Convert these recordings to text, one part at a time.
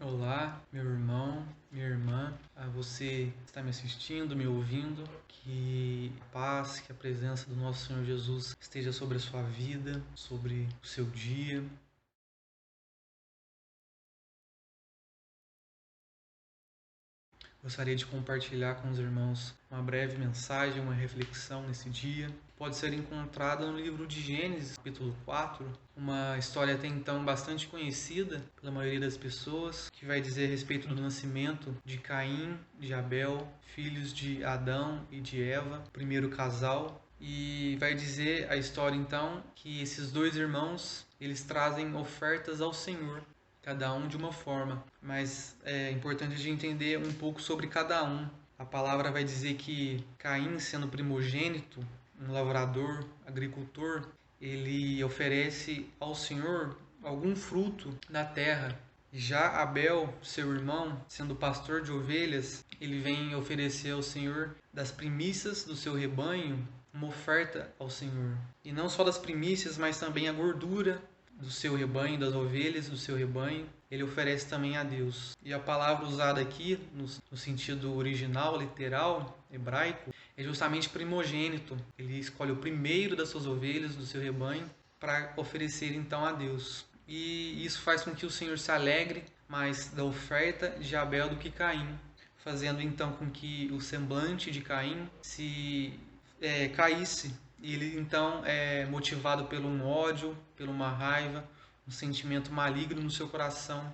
Olá, meu irmão, minha irmã, a você que está me assistindo, me ouvindo, que a paz, que a presença do nosso Senhor Jesus esteja sobre a sua vida, sobre o seu dia. Gostaria de compartilhar com os irmãos uma breve mensagem, uma reflexão nesse dia. Pode ser encontrada no livro de Gênesis, capítulo 4, uma história até então bastante conhecida pela maioria das pessoas, que vai dizer a respeito do nascimento de Caim, de Abel, filhos de Adão e de Eva, primeiro casal. E vai dizer a história então que esses dois irmãos, eles trazem ofertas ao Senhor, cada um de uma forma, mas é importante a gente entender um pouco sobre cada um. A palavra vai dizer que Caim, sendo primogênito, um lavrador, agricultor, ele oferece ao Senhor algum fruto da terra. Já Abel, seu irmão, sendo pastor de ovelhas, ele vem oferecer ao Senhor das primícias do seu rebanho, uma oferta ao Senhor. E não só das primícias, mas também a gordura do seu rebanho, das ovelhas do seu rebanho, ele oferece também a Deus. E a palavra usada aqui, no sentido original, literal, hebraico, é justamente primogênito. Ele escolhe o primeiro das suas ovelhas, do seu rebanho, para oferecer então a Deus. E isso faz com que o Senhor se alegre mais da oferta de Abel do que Caim, fazendo então com que o semblante de Caim se caísse. E ele então é motivado pelo um ódio, por uma raiva, um sentimento maligno no seu coração.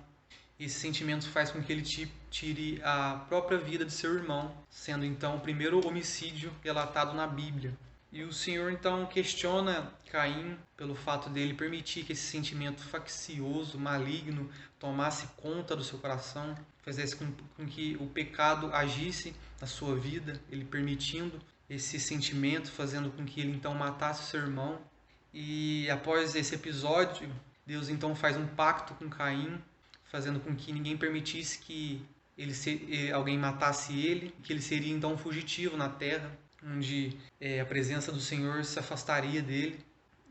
Esse sentimento faz com que ele tire a própria vida de seu irmão, sendo então o primeiro homicídio relatado na Bíblia. E o Senhor então questiona Caim pelo fato dele permitir que esse sentimento faccioso, maligno, tomasse conta do seu coração, fizesse com que o pecado agisse na sua vida, ele permitindo esse sentimento, fazendo com que ele então matasse seu irmão. E após esse episódio, Deus então faz um pacto com Caim, fazendo com que ninguém permitisse que alguém matasse ele, que ele seria então um fugitivo na terra, onde a presença do Senhor se afastaria dele.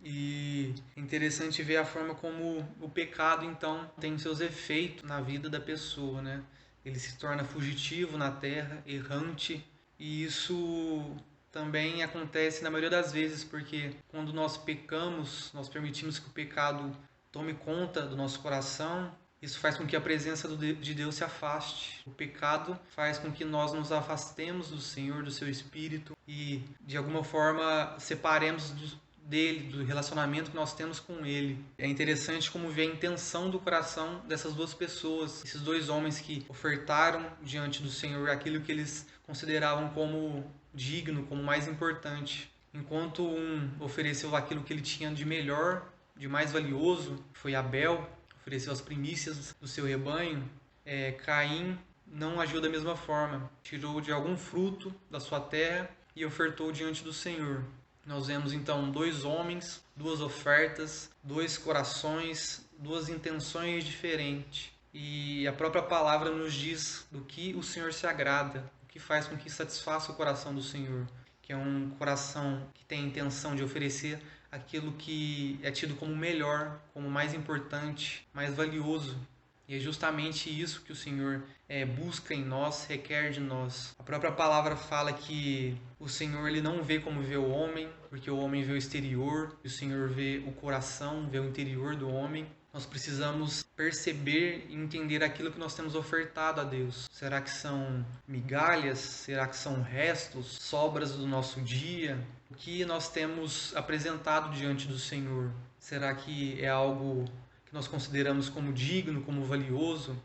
E é interessante ver a forma como o pecado então tem seus efeitos na vida da pessoa, né? Ele se torna fugitivo na terra, errante, e isso também acontece na maioria das vezes porque quando nós pecamos, nós permitimos que o pecado tome conta do nosso coração. Isso faz com que a presença de Deus se afaste. O pecado faz com que nós nos afastemos do Senhor, do seu Espírito e, de alguma forma, separemos dele, do relacionamento que nós temos com ele. É interessante como vê a intenção do coração dessas duas pessoas, esses dois homens que ofertaram diante do Senhor aquilo que eles consideravam como digno, como mais importante. Enquanto um ofereceu aquilo que ele tinha de melhor, de mais valioso, foi Abel, ofereceu as primícias do seu rebanho, Caim não agiu da mesma forma. Tirou de algum fruto da sua terra e ofertou diante do Senhor. Nós vemos então dois homens, duas ofertas, dois corações, duas intenções diferentes. E a própria palavra nos diz do que o Senhor se agrada, o que faz com que satisfaça o coração do Senhor, que é um coração que tem a intenção de oferecer aquilo que é tido como melhor, como mais importante, mais valioso. E é justamente isso que o Senhor busca em nós, requer de nós. A própria palavra fala que o Senhor ele não vê como vê o homem, porque o homem vê o exterior, e o Senhor vê o coração, vê o interior do homem. Nós precisamos perceber e entender aquilo que nós temos ofertado a Deus. Será que são migalhas? Será que são restos, sobras do nosso dia? O que nós temos apresentado diante do Senhor? Será que é algo que nós consideramos como digno, como valioso?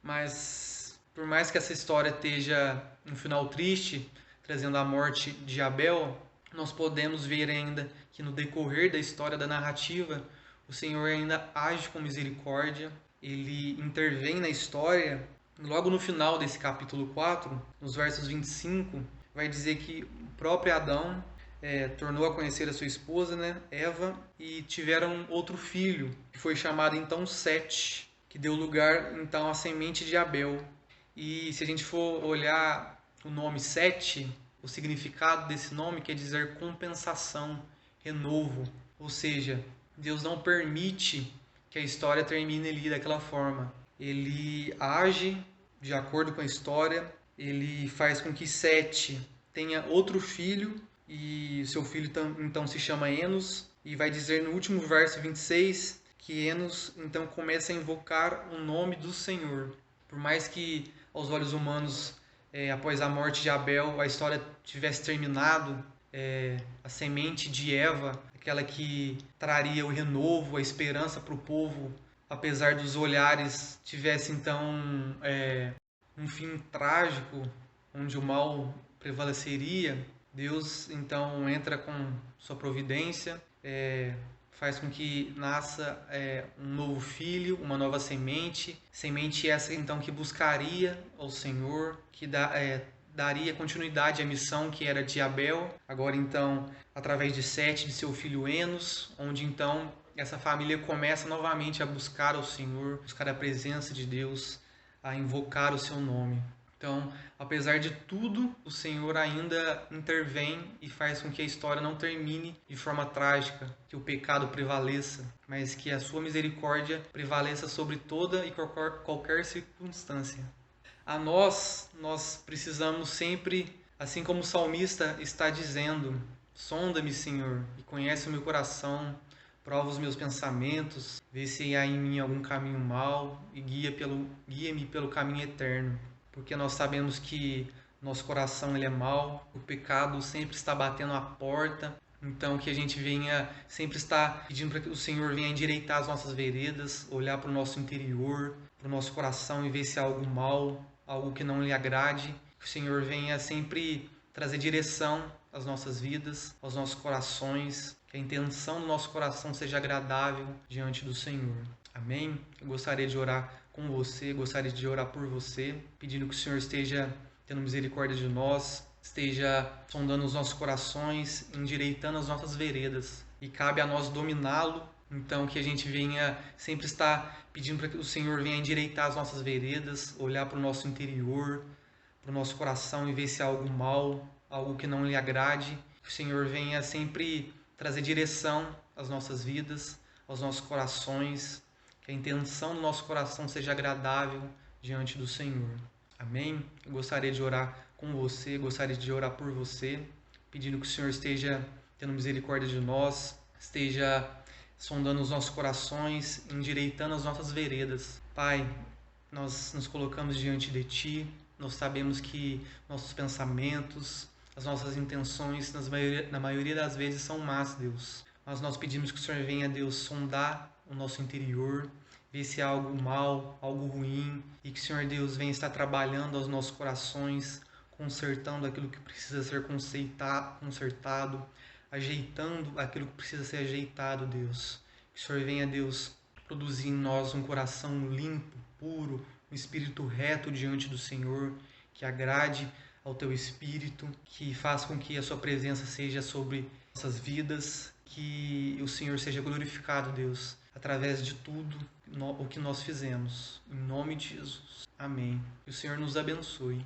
Mas por mais que essa história esteja um final triste, trazendo a morte de Abel, nós podemos ver ainda que no decorrer da história, da narrativa, o Senhor ainda age com misericórdia, ele intervém na história. Logo no final desse capítulo 4, nos versos 25, vai dizer que o próprio Adão tornou a conhecer a sua esposa, né, Eva, e tiveram outro filho, que foi chamado então Sete, que deu lugar então à semente de Abel. E se a gente for olhar o nome Sete, o significado desse nome quer dizer compensação, renovo, ou seja, Deus não permite que a história termine ali daquela forma. ele age de acordo com a história, ele faz com que Sete tenha outro filho, e seu filho então se chama Enos, e vai dizer no último verso 26 que Enos então começa a invocar o nome do Senhor. Por mais que aos olhos humanos, após a morte de Abel, a história tivesse terminado, a semente de Eva, aquela que traria o renovo, a esperança para o povo, apesar dos olhares, tivesse então um fim trágico, onde o mal prevaleceria. Deus então entra com sua providência, faz com que nasça um novo filho, uma nova semente, semente essa então que buscaria ao Senhor, que daria continuidade à missão que era de Abel, agora então através de Sete, de seu filho Enos, onde então essa família começa novamente a buscar ao Senhor, buscar a presença de Deus, a invocar o seu nome. Então, apesar de tudo, o Senhor ainda intervém e faz com que a história não termine de forma trágica, que o pecado prevaleça, mas que a sua misericórdia prevaleça sobre toda e qualquer circunstância. A nós precisamos sempre, assim como o salmista está dizendo: sonda-me, Senhor, e conhece o meu coração, prova os meus pensamentos, vê se há em mim algum caminho mau e guia-me pelo caminho eterno. Porque nós sabemos que nosso coração ele é mau, o pecado sempre está batendo à porta, então que a gente venha sempre estar pedindo para que o Senhor venha endireitar as nossas veredas, olhar para o nosso interior, para o nosso coração e ver se há algo mal, algo que não lhe agrade, que o Senhor venha sempre trazer direção às nossas vidas, aos nossos corações, que a intenção do nosso coração seja agradável diante do Senhor. Amém? Eu gostaria de orar com você, gostaria de orar por você, pedindo que o Senhor esteja tendo misericórdia de nós, esteja sondando os nossos corações, endireitando as nossas veredas. E cabe a nós dominá-lo, então que a gente venha sempre estar pedindo para que o Senhor venha endireitar as nossas veredas, olhar para o nosso interior, para o nosso coração e ver se há algo mal, algo que não lhe agrade. Que o Senhor venha sempre trazer direção às nossas vidas, aos nossos corações, que a intenção do nosso coração seja agradável diante do Senhor. Amém? Eu gostaria de orar com você, gostaria de orar por você, pedindo que o Senhor esteja tendo misericórdia de nós, esteja sondando os nossos corações, endireitando as nossas veredas. Pai, nós nos colocamos diante de Ti, nós sabemos que nossos pensamentos, as nossas intenções, na maioria das vezes, são más, Deus. Mas nós pedimos que o Senhor venha, Deus, sondar o nosso interior, ver se há algo mal, algo ruim, e que o Senhor Deus venha estar trabalhando aos nossos corações, consertando aquilo que precisa ser consertado, ajeitando aquilo que precisa ser ajeitado, Deus. Que o Senhor venha, Deus, produzir em nós um coração limpo, puro, um espírito reto diante do Senhor, que agrade ao Teu Espírito, que faça com que a Sua presença seja sobre nossas vidas, que o Senhor seja glorificado, Deus, através de tudo o que nós fizemos. Em nome de Jesus. Amém. Que o Senhor nos abençoe.